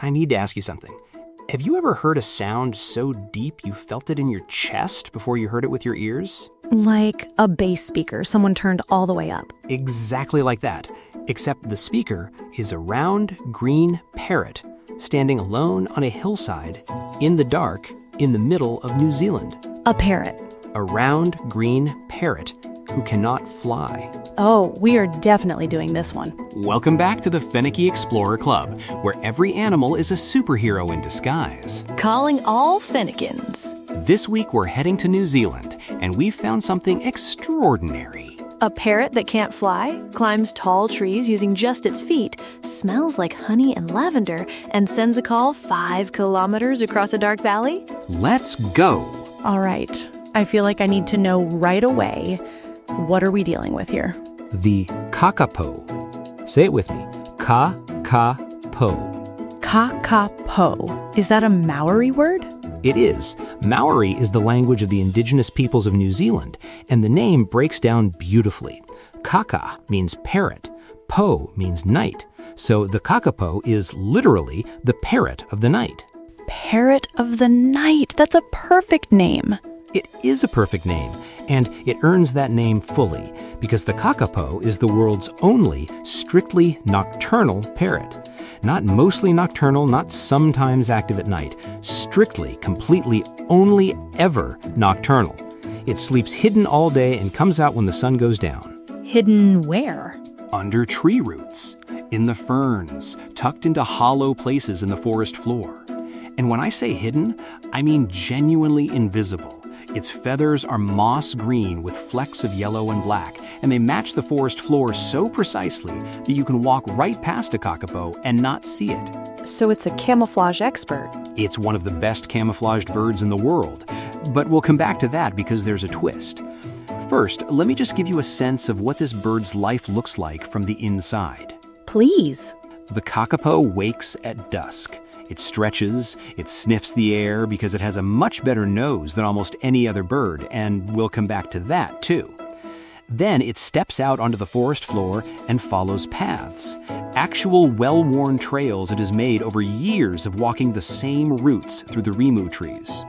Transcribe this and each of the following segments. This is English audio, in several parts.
I need to ask you something. Have you ever heard a sound so deep you felt it in your chest before you heard it with your ears? Like a bass speaker someone turned all the way up. Exactly like that, except the speaker is a round, green parrot standing alone on a hillside in the dark in the middle of New Zealand. A parrot. A round, green parrot who cannot fly. Oh, we are definitely doing this one. Welcome back to the Fenekie Explorer Club, where every animal is a superhero in disguise. Calling all Fennekians. This week we're heading to New Zealand, and we've found something extraordinary. A parrot that can't fly, climbs tall trees using just its feet, smells like honey and lavender, and sends a call 5 kilometers across a dark valley? Let's go! All right. I feel like I need to know right away, what are we dealing with here? The Kakapo. Say it with me. Kākāpō. Kakapo. Is that a Maori word? It is. Maori is the language of the indigenous peoples of New Zealand, and the name breaks down beautifully. Kaka means parrot. Po means night. So the Kakapo is literally the parrot of the night. Parrot of the night. That's a perfect name. It is a perfect name, and it earns that name fully because the Kakapo is the world's only strictly nocturnal parrot. Not mostly nocturnal, not sometimes active at night. Strictly, completely, only ever nocturnal. It sleeps hidden all day and comes out when the sun goes down. Hidden where? Under tree roots, in the ferns, tucked into hollow places in the forest floor. And when I say hidden, I mean genuinely invisible. Its feathers are moss green with flecks of yellow and black, and they match the forest floor so precisely that you can walk right past a Kakapo and not see it. So it's a camouflage expert. It's one of the best camouflaged birds in the world, but we'll come back to that because there's a twist. First, let me just give you a sense of what this bird's life looks like from the inside. Please. The Kakapo wakes at dusk. It stretches, it sniffs the air because it has a much better nose than almost any other bird, and we'll come back to that too. Then it steps out onto the forest floor and follows paths. Actual well-worn trails it has made over years of walking the same routes through the rimu trees.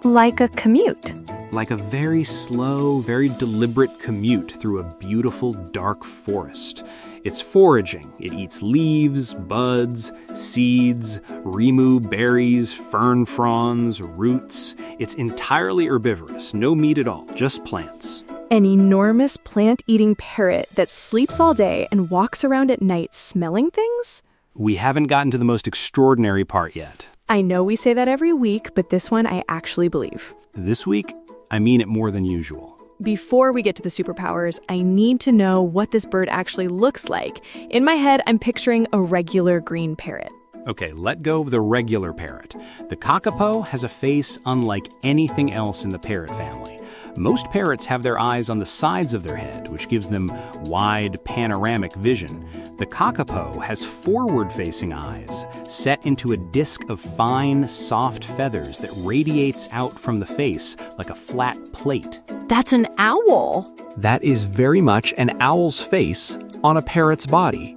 Like a commute. Like a very slow, very deliberate commute through a beautiful, dark forest. It's foraging. It eats leaves, buds, seeds, rimu berries, fern fronds, roots. It's entirely herbivorous, no meat at all, just plants. An enormous plant-eating parrot that sleeps all day and walks around at night smelling things? We haven't gotten to the most extraordinary part yet. I know we say that every week, but this one I actually believe. This week, I mean it more than usual. Before we get to the superpowers, I need to know what this bird actually looks like. In my head, I'm picturing a regular green parrot. Okay, let go of the regular parrot. The Kakapo has a face unlike anything else in the parrot family. Most parrots have their eyes on the sides of their head, which gives them wide, panoramic vision. The Kakapo has forward-facing eyes, set into a disc of fine, soft feathers that radiates out from the face like a flat plate. That's an owl. That is very much an owl's face on a parrot's body.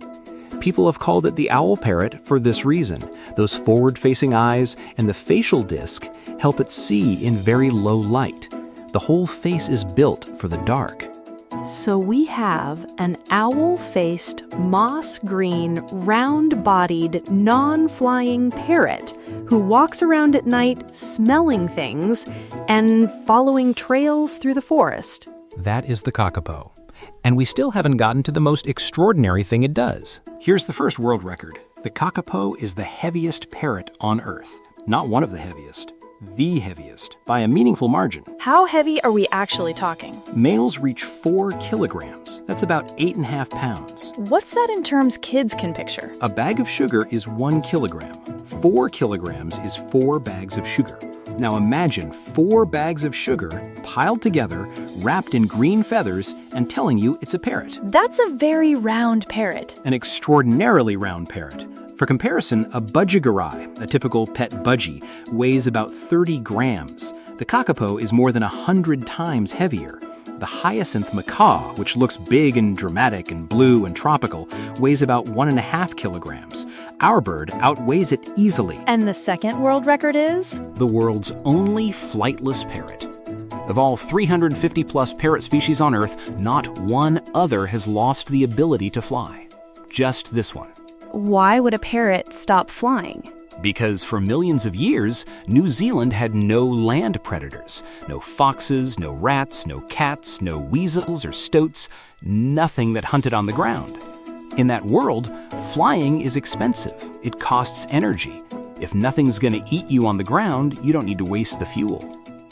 People have called it the owl parrot for this reason. Those forward-facing eyes and the facial disc help it see in very low light. The whole face is built for the dark. So we have an owl-faced, moss-green, round-bodied, non-flying parrot who walks around at night smelling things and following trails through the forest. That is the Kakapo. And we still haven't gotten to the most extraordinary thing it does. Here's the first world record. The Kakapo is the heaviest parrot on Earth. Not one of the heaviest. The heaviest, by a meaningful margin. How heavy are we actually talking? Males reach 4 kilograms. That's about 8.5 pounds. What's that in terms kids can picture? A bag of sugar is 1 kilogram. 4 kilograms is 4 bags of sugar. Now imagine 4 bags of sugar piled together, wrapped in green feathers, and telling you it's a parrot. That's a very round parrot. An extraordinarily round parrot. For comparison, a budgigarai, a typical pet budgie, weighs about 30 grams. The Kakapo is more than 100 times heavier. The hyacinth macaw, which looks big and dramatic and blue and tropical, weighs about 1.5 kilograms. Our bird outweighs it easily. And the second world record is? The world's only flightless parrot. Of all 350-plus parrot species on Earth, not one other has lost the ability to fly. Just this one. Why would a parrot stop flying? Because for millions of years, New Zealand had no land predators. No foxes, no rats, no cats, no weasels or stoats, nothing that hunted on the ground. In that world, flying is expensive. It costs energy. If nothing's going to eat you on the ground, you don't need to waste the fuel.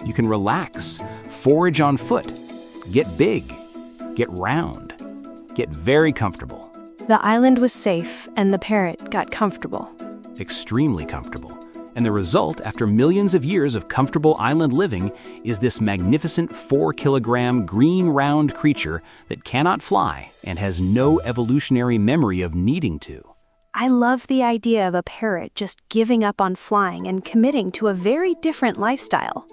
You can relax, forage on foot, get big, get round, get very comfortable. The island was safe, and the parrot got comfortable. Extremely comfortable. And the result, after millions of years of comfortable island living, is this magnificent 4-kilogram green round creature that cannot fly and has no evolutionary memory of needing to. I love the idea of a parrot just giving up on flying and committing to a very different lifestyle.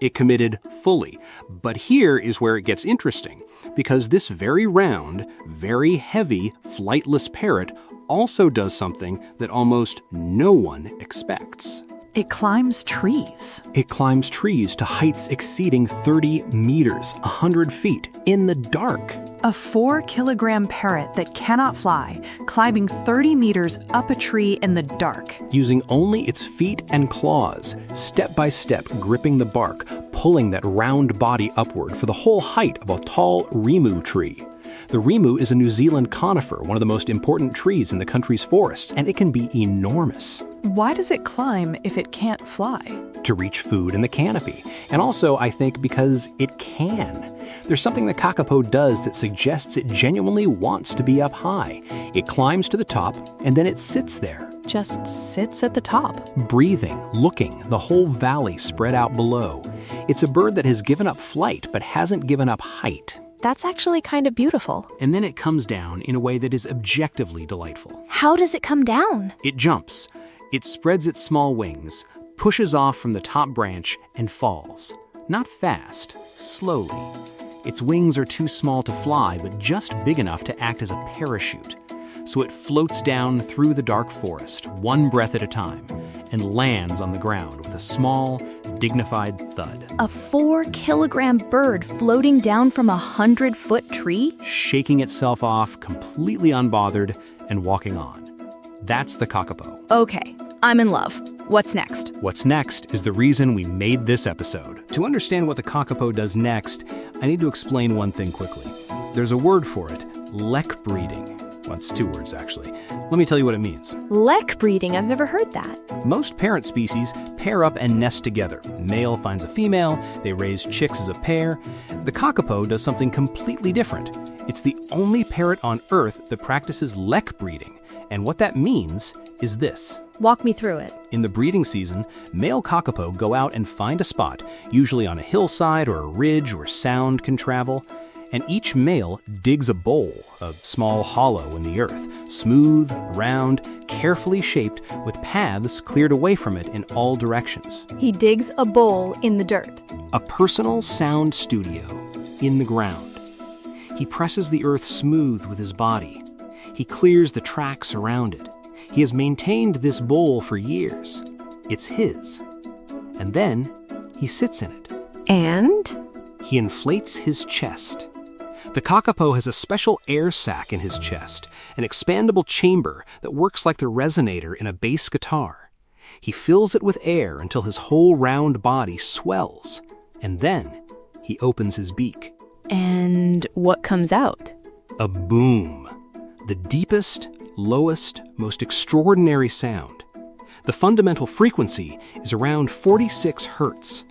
It committed fully. But here is where it gets interesting, because this very round, very heavy, flightless parrot also does something that almost no one expects. It climbs trees. It climbs trees to heights exceeding 30 meters, 100 feet, in the dark. A 4-kilogram parrot that cannot fly, climbing 30 meters up a tree in the dark. Using only its feet and claws, step by step gripping the bark, pulling that round body upward for the whole height of a tall rimu tree. The rimu is a New Zealand conifer, one of the most important trees in the country's forests, and it can be enormous. Why does it climb if it can't fly? To reach food in the canopy. And also, I think, because it can. There's something that Kakapo does that suggests it genuinely wants to be up high. It climbs to the top, and then it sits there. Just sits at the top. Breathing, looking, the whole valley spread out below. It's a bird that has given up flight, but hasn't given up height. That's actually kind of beautiful. And then it comes down in a way that is objectively delightful. How does it come down? It jumps. It spreads its small wings, pushes off from the top branch, and falls. Not fast, slowly. Its wings are too small to fly, but just big enough to act as a parachute. So it floats down through the dark forest, one breath at a time, and lands on the ground with a small, dignified thud. A 4-kilogram bird floating down from a 100-foot tree? Shaking itself off, completely unbothered, and walking on. That's the Kākāpō. Okay, I'm in love. What's next? What's next is the reason we made this episode. To understand what the Kākāpō does next, I need to explain one thing quickly. There's a word for it, lek breeding. Well, it's 2 words, actually. Let me tell you what it means. Lek breeding, I've never heard that. Most parrot species pair up and nest together. Male finds a female, they raise chicks as a pair. The Kākāpō does something completely different. It's the only parrot on Earth that practices lek breeding. And what that means is this. Walk me through it. In the breeding season, male Kākāpō go out and find a spot, usually on a hillside or a ridge where sound can travel, and each male digs a bowl, a small hollow in the earth, smooth, round, carefully shaped, with paths cleared away from it in all directions. He digs a bowl in the dirt. A personal sound studio in the ground. He presses the earth smooth with his body. He clears the tracks around it. He has maintained this bowl for years. It's his. And then he sits in it. And? He inflates his chest. The Kākāpō has a special air sac in his chest, an expandable chamber that works like the resonator in a bass guitar. He fills it with air until his whole round body swells, and then he opens his beak. And what comes out? A boom. The deepest, lowest, most extraordinary sound. The fundamental frequency is around 46 hertz.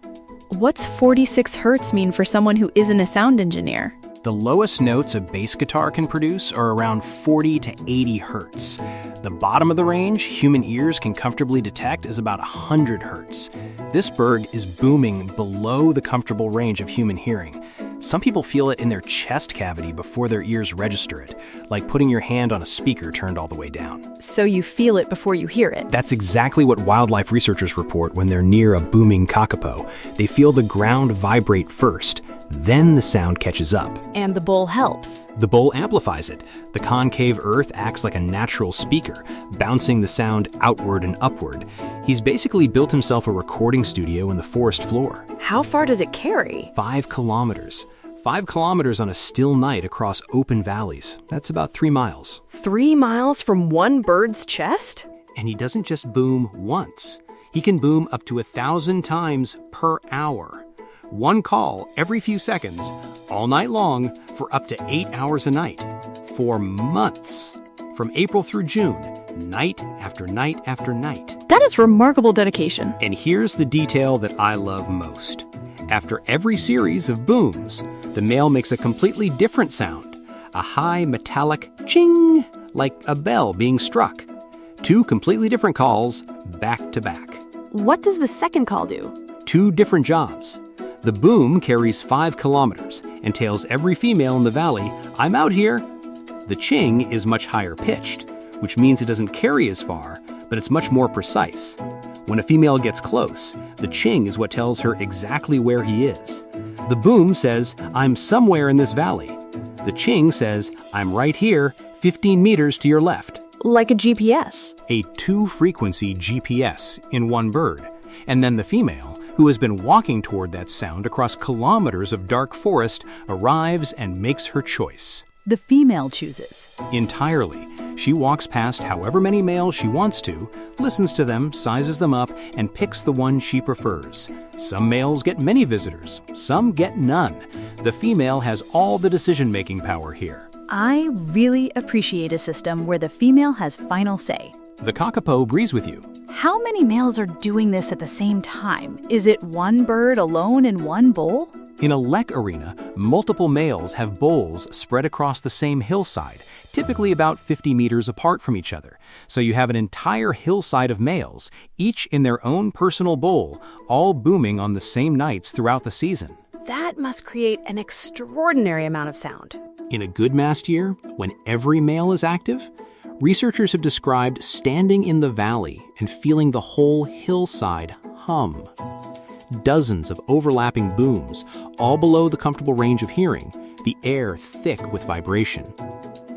What's 46 hertz mean for someone who isn't a sound engineer? The lowest notes a bass guitar can produce are around 40 to 80 hertz. The bottom of the range human ears can comfortably detect is about 100 hertz. This bird is booming below the comfortable range of human hearing. Some people feel it in their chest cavity before their ears register it, like putting your hand on a speaker turned all the way down. So you feel it before you hear it. That's exactly what wildlife researchers report when they're near a booming Kākāpō. They feel the ground vibrate first. Then the sound catches up. And the bowl helps. The bowl amplifies it. The concave earth acts like a natural speaker, bouncing the sound outward and upward. He's basically built himself a recording studio in the forest floor. How far does it carry? 5 kilometers. 5 kilometers on a still night across open valleys. That's about 3 miles. 3 miles from one bird's chest? And he doesn't just boom once. He can boom up to 1,000 times per hour. One call every few seconds, all night long, for up to 8 hours a night. For months. From April through June, night after night after night. That is remarkable dedication. And here's the detail that I love most. After every series of booms, the male makes a completely different sound. A high metallic ching, like a bell being struck. 2 completely different calls, back to back. What does the second call do? 2 different jobs. The boom carries 5 kilometers and tells every female in the valley, "I'm out here." The ching is much higher pitched, which means it doesn't carry as far, but it's much more precise. When a female gets close, the ching is what tells her exactly where he is. The boom says, "I'm somewhere in this valley." The ching says, "I'm right here, 15 meters to your left." Like a GPS. A 2-frequency GPS in one bird. And then the female, who has been walking toward that sound across kilometers of dark forest, arrives and makes her choice. The female chooses. Entirely. She walks past however many males she wants to, listens to them, sizes them up, and picks the one she prefers. Some males get many visitors, some get none. The female has all the decision-making power here. I really appreciate a system where the female has final say. The Kakapo breathes with you. How many males are doing this at the same time? Is it one bird alone in one bowl? In a lek arena, multiple males have bowls spread across the same hillside, typically about 50 meters apart from each other. So you have an entire hillside of males, each in their own personal bowl, all booming on the same nights throughout the season. That must create an extraordinary amount of sound. In a good mast year, when every male is active, researchers have described standing in the valley and feeling the whole hillside hum. Dozens of overlapping booms, all below the comfortable range of hearing, the air thick with vibration.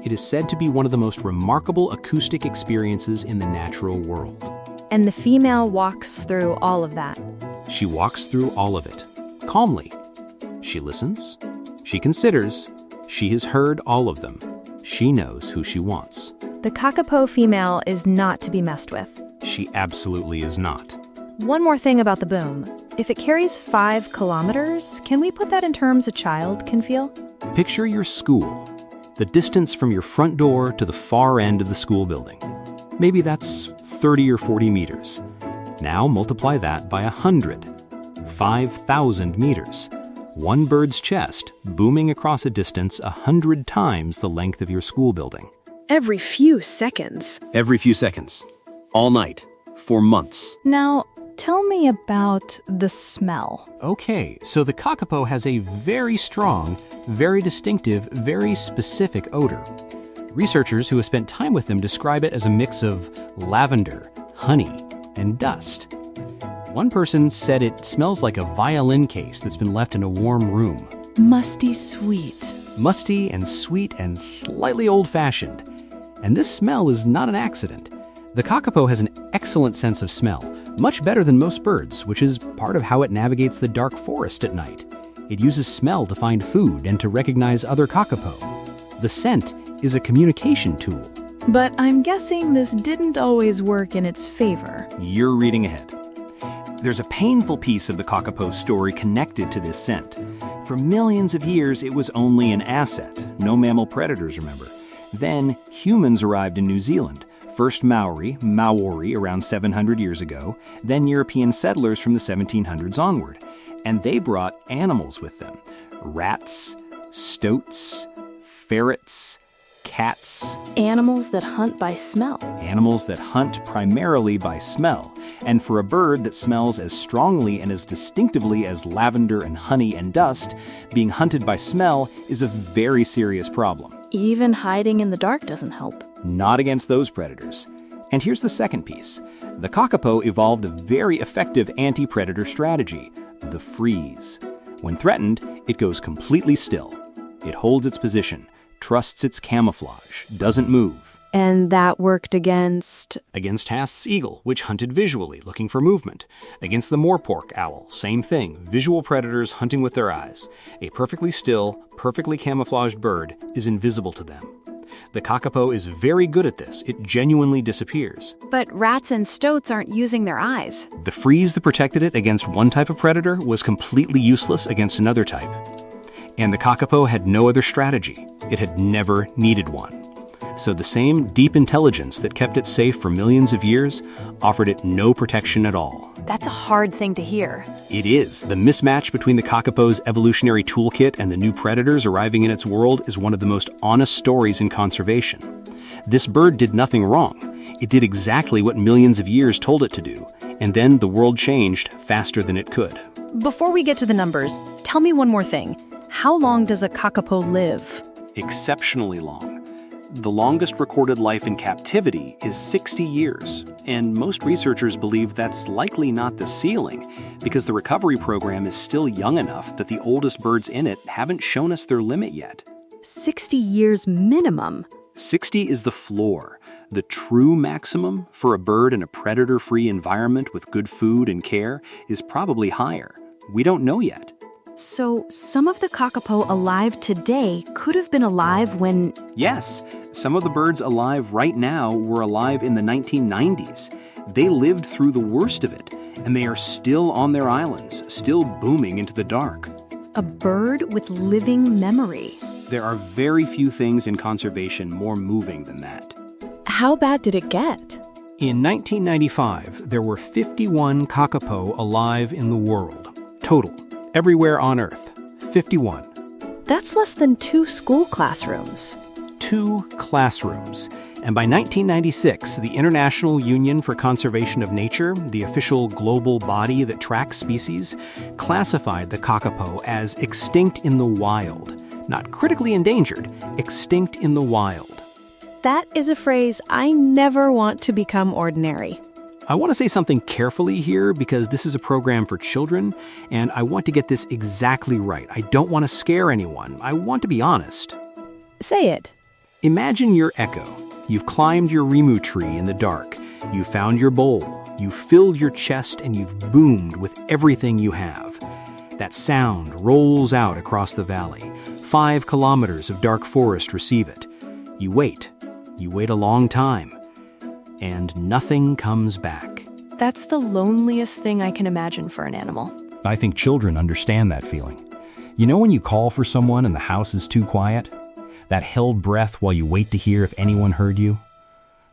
It is said to be one of the most remarkable acoustic experiences in the natural world. And the female walks through all of that. She walks through all of it, calmly. She listens, she considers, she has heard all of them. She knows who she wants. The Kakapo female is not to be messed with. She absolutely is not. One more thing about the boom. If it carries 5 kilometers, can we put that in terms a child can feel? Picture your school, the distance from your front door to the far end of the school building. Maybe that's 30 or 40 meters. Now multiply that by 100. 5,000 meters. One bird's chest booming across a distance 100 times the length of your school building. Every few seconds. Every few seconds. All night. For months. Now, tell me about the smell. Okay, so the Kakapo has a very strong, very distinctive, very specific odor. Researchers who have spent time with them describe it as a mix of lavender, honey, and dust. One person said it smells like a violin case that's been left in a warm room. Musty sweet. Musty and sweet and slightly old-fashioned. And this smell is not an accident. The Kakapo has an excellent sense of smell, much better than most birds, which is part of how it navigates the dark forest at night. It uses smell to find food and to recognize other Kakapo. The scent is a communication tool. But I'm guessing this didn't always work in its favor. You're reading ahead. There's a painful piece of the Kakapo story connected to this scent. For millions of years, it was only an asset. No mammal predators, remember. Then, humans arrived in New Zealand. First Maori around 700 years ago, then European settlers from the 1700s onward. And they brought animals with them. Rats, stoats, ferrets, cats. Animals that hunt by smell. Animals that hunt primarily by smell. And for a bird that smells as strongly and as distinctively as lavender and honey and dust, being hunted by smell is a very serious problem. Even hiding in the dark doesn't help. Not against those predators. And here's the second piece. The Kakapo evolved a very effective anti-predator strategy, the freeze. When threatened, It goes completely still. It holds its position, trusts its camouflage, doesn't move. And that worked against... Against Hast's eagle, which hunted visually, looking for movement. Against the moorpork owl, same thing, visual predators hunting with their eyes. A perfectly still, perfectly camouflaged bird is invisible to them. The Kakapo is very good at this. It genuinely disappears. But rats and stoats aren't using their eyes. The freeze that protected it against one type of predator was completely useless against another type. And the Kakapo had no other strategy. It had never needed one. So the same deep intelligence that kept it safe for millions of years offered it no protection at all. That's a hard thing to hear. It is. The mismatch between the Kakapo's evolutionary toolkit and the new predators arriving in its world is one of the most honest stories in conservation. This bird did nothing wrong. It did exactly what millions of years told it to do, and then the world changed faster than it could. Before we get to the numbers, tell me one more thing. How long does a Kakapo live? Exceptionally long. The longest recorded life in captivity is 60 years, and most researchers believe that's likely not the ceiling, because the recovery program is still young enough that the oldest birds in it haven't shown us their limit yet. 60 years minimum. 60 is the floor. The true maximum for a bird in a predator-free environment with good food and care is probably higher. We don't know yet. So some of the Kakapo alive today could have been alive when... Yes, some of the birds alive right now were alive in the 1990s. They lived through the worst of it, and they are still on their islands, still booming into the dark. A bird with living memory. There are very few things in conservation more moving than that. How bad did it get? In 1995, there were 51 Kakapo alive in the world. Total. Everywhere on Earth. 51. That's less than 2 school classrooms. 2 classrooms. And by 1996, the International Union for Conservation of Nature, the official global body that tracks species, classified the Kakapo as extinct in the wild. Not critically endangered, extinct in the wild. That is a phrase I never want to become ordinary. I want to say something carefully here because this is a program for children, and I want to get this exactly right. I don't want to scare anyone. I want to be honest. Say it. Imagine you're Echo. You've climbed your rimu tree in the dark. You found your bowl. You filled your chest, and you've boomed with everything you have. That sound rolls out across the valley. 5 kilometers of dark forest receive it. You wait. You wait a long time. And nothing comes back. That's the loneliest thing I can imagine for an animal. I think children understand that feeling. You know when you call for someone and the house is too quiet? That held breath while you wait to hear if anyone heard you?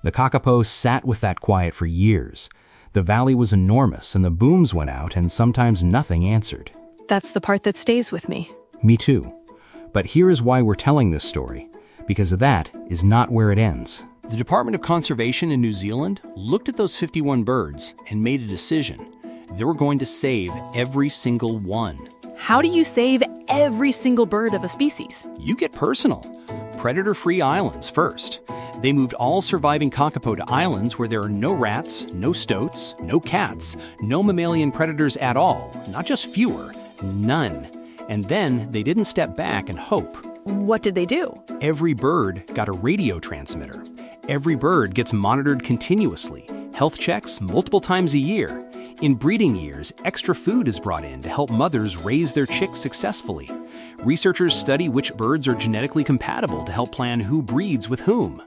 The Kakapo sat with that quiet for years. The valley was enormous and the booms went out and sometimes nothing answered. That's the part that stays with me. Me too. But here is why we're telling this story, because that is not where it ends. The Department of Conservation in New Zealand looked at those 51 birds and made a decision. They were going to save every single one. How do you save every single bird of a species? You get personal. Predator-free islands first. They moved all surviving Kakapo to islands where there are no rats, no stoats, no cats, no mammalian predators at all, not just fewer, none. And then they didn't step back and hope. What did they do? Every bird got a radio transmitter. Every bird gets monitored continuously, health checks multiple times a year. In breeding years, extra food is brought in to help mothers raise their chicks successfully. Researchers study which birds are genetically compatible to help plan who breeds with whom.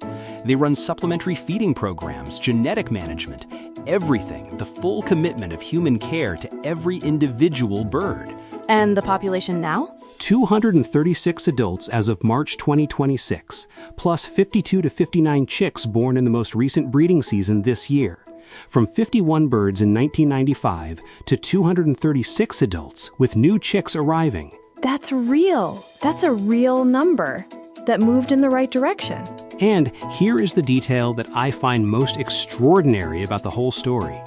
They run supplementary feeding programs, genetic management, everything, the full commitment of human care to every individual bird. And the population now? 236 adults as of March 2026, plus 52 to 59 chicks born in the most recent breeding season this year. From 51 birds in 1995 to 236 adults with new chicks arriving. That's real. That's a real number that moved in the right direction. And here is the detail that I find most extraordinary about the whole story.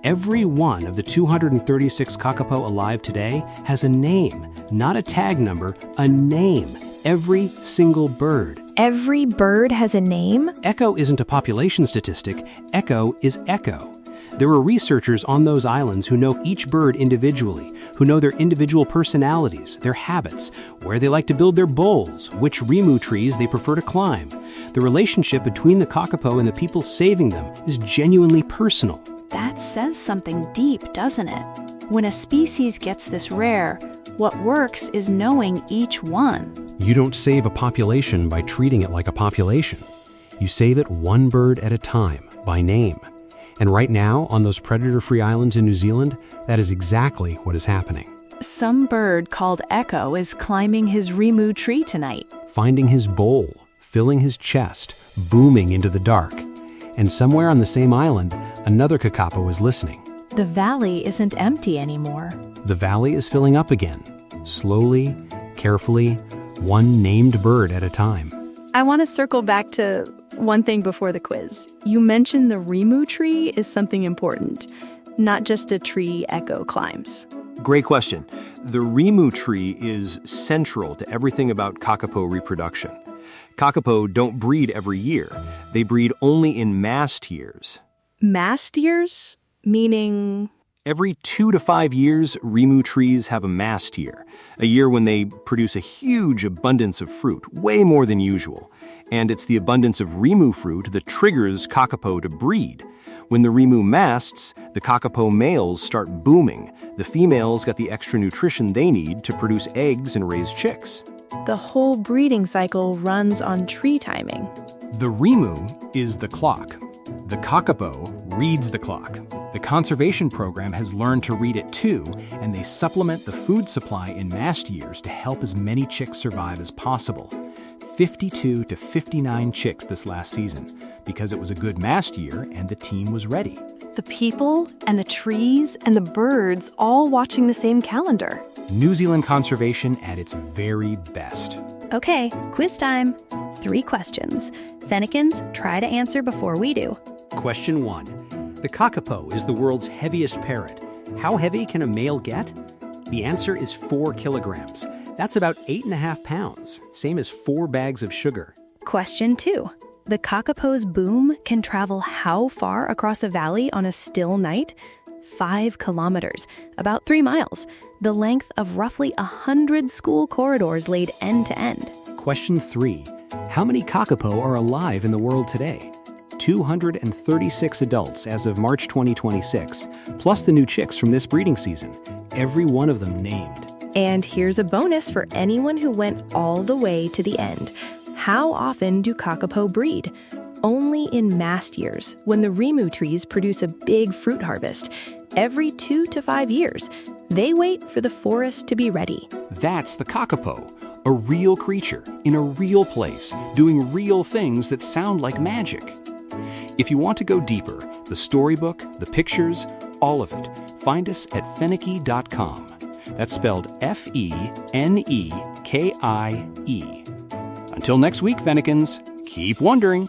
Every one of the 236 Kakapo alive today has a name, not a tag number, a name. Every single bird. Every bird has a name? Echo isn't a population statistic. Echo is Echo. There are researchers on those islands who know each bird individually, who know their individual personalities, their habits, where they like to build their bowls, which rimu trees they prefer to climb. The relationship between the Kakapo and the people saving them is genuinely personal. That says something deep, doesn't it? When a species gets this rare, what works is knowing each one. You don't save a population by treating it like a population. You save it one bird at a time, by name. And right now, on those predator-free islands in New Zealand, that is exactly what is happening. Some bird called Echo is climbing his rimu tree tonight. Finding his bowl, filling his chest, booming into the dark. And somewhere on the same island, another Kakapo is listening. The valley isn't empty anymore. The valley is filling up again, slowly, carefully, one named bird at a time. I want to circle back to one thing before the quiz. You mentioned the rimu tree is something important, not just a tree Echo climbs. Great question. The rimu tree is central to everything about Kakapo reproduction. Kakapo don't breed every year. They breed only in mast years. Mast years? Meaning? Every 2 to 5 years, rimu trees have a mast year, a year when they produce a huge abundance of fruit, way more than usual. And it's the abundance of rimu fruit that triggers Kakapo to breed. When the rimu masts, the Kakapo males start booming. The females get the extra nutrition they need to produce eggs and raise chicks. The whole breeding cycle runs on tree timing. The rimu is the clock. The Kakapo reads the clock. The conservation program has learned to read it too, and they supplement the food supply in mast years to help as many chicks survive as possible. 52 to 59 chicks this last season, because it was a good mast year and the team was ready. The people and the trees and the birds all watching the same calendar. New Zealand conservation at its very best. Okay, quiz time. 3 questions. Fennekians, try to answer before we do. Question 1. The Kakapo is the world's heaviest parrot. How heavy can a male get? The answer is 4 kilograms. That's about 8.5 pounds, same as 4 bags of sugar. Question 2. The Kakapo's boom can travel how far across a valley on a still night? 5 kilometers, about 3 miles, the length of roughly 100 school corridors laid end to end. Question 3. How many Kakapo are alive in the world today? 236 adults as of March 2026, plus the new chicks from this breeding season, every one of them named. And here's a bonus for anyone who went all the way to the end. How often do Kakapo breed? Only in mast years, when the rimu trees produce a big fruit harvest. Every 2 to 5 years, they wait for the forest to be ready. That's the Kakapo, a real creature in a real place, doing real things that sound like magic. If you want to go deeper, the storybook, the pictures, all of it, find us at Fenekie.com. That's spelled Fenekie. Until next week, Fennekians, keep wondering.